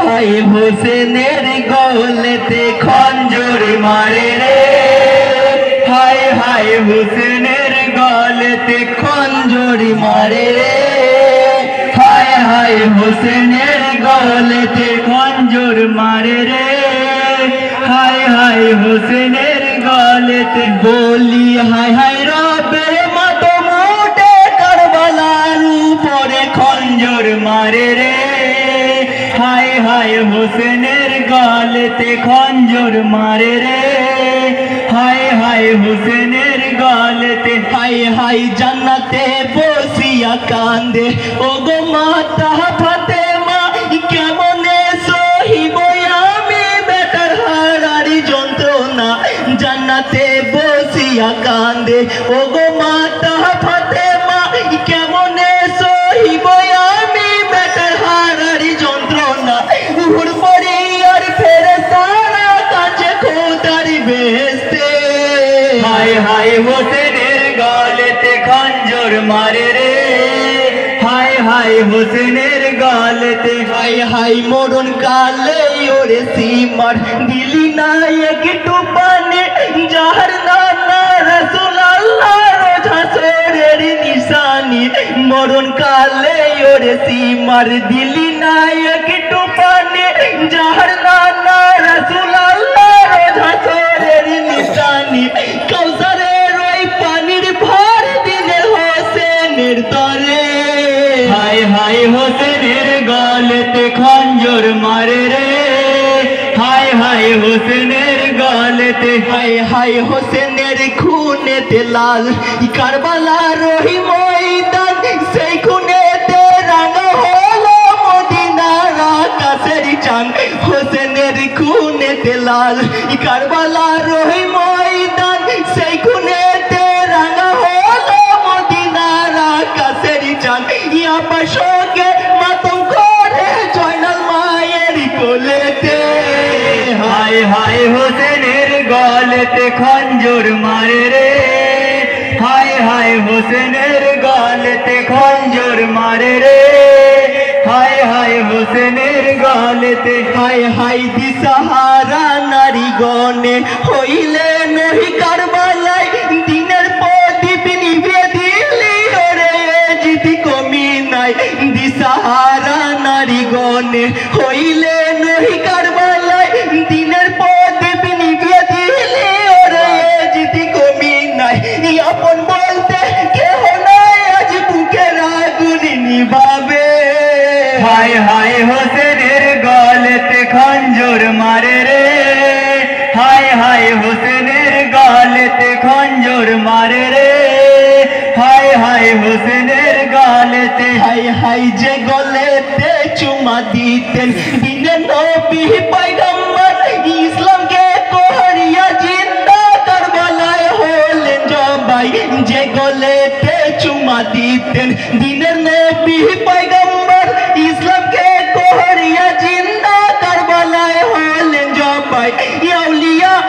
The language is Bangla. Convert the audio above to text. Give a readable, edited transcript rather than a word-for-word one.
হায় হোসেনের গলেতে খঞ্জর মারে রে, হায় হায় হোসেনের গলেতে খঞ্জর মারে রে, হায় হায় হোসেনের গলেতে খঞ্জর মারে রে, হায় হায় হোসেনের গলেতে। বলি হায় হায় রবের মাতম উঠে কারবালার উপরে খঞ্জর মারে রে, হায় হায় হোসেনের গলেতে খঞ্জর মারে রে, হায় হায় হোসেনের গলেতে। হায় হায় জান্নাতে বসিয়া কান্দে ওগো মাতা ফাতেমা, কেমনে সহিব আমি বেটার হারারি যন্ত্রণা। জান্নাতে বসিয়া কান্দে ওগো মাতা ফাতেমা, কেমনে সহিব আমি বেটার হারারি যন্ত্রণা। উহুর পরে আর ফেরেশতারা কাছে খোদার বেহেশতে, হায় হায় হোসেনের গলেতে খঞ্জর মারে রে, হায় হায় হোসেনের গলেতে। হায় হায় মরণ কালে ওরে সীমার দিলি না একটু পানে, যাহার নানা রাসূলুল্লাহ রোজা সরের নিশানি। মরণ কালে ওরে সীমার দিলি না একটু পানে, যাহার নানা রাসূলুল্লাহ রোজা সরের নিশানি। কাউসারের ওই পানির ভার দিলে হোসেনের তরে, হায় হায় হোসেনের গলেতে খঞ্জর মারে রে, হায় হায় হোসেনের গলেতে। হায় হায় হোসেনের খুনেতে লাল কারবালার ওই ময়দান, সেই খুনেতে রাঙা হলো মদিনার আকাশের চাঁদ। হোসেনের খুনেতে লাল কারবালার ওই ময়দান, সেই খুনেতে রাঙা হলো মদিনার আকাশের চাঁদ। ইয়াবার সঙ্গে মাতম করে জয়নাল মায়ের কোলেতে, হায় হায় হোসেনের গলেতে খঞ্জর মারে রে, হায় হায় হোসেনের গলেতে খঞ্জর মারে রে, হায় হায় হোসেনের গলেতে। হায় হায় দিশাহারা নারীগণে হইলে নহি কারবালায়, দিনের প্রদীপ নিভে দিলি ওরে জিতি কমি নাই। দিশাহারা নারীগণে হইলে নহি কারবালায়, দিনের প্রদীপ নিভে দিলি ওরে জিতি কমি নাই। আপন বলতে কেহ নাই আজ বুকের আগুন নিভাবে, হায় হায় হোসেনের গলেতে খঞ্জর মারে রে, হায় হায় হোসেনের গলেতে খঞ্জর মারে রে, হায় হায় হোসেনের গলেতে। হায় হায় যে গলেতে চুমা দিতেন দিনে নবী পয়গম্বর, ইসলামকে করিয়া জিন্দা কারবালায় হলেন জবাই। যে গলেতে চুমা দিতেন দিনের নবী পয়গম্বর,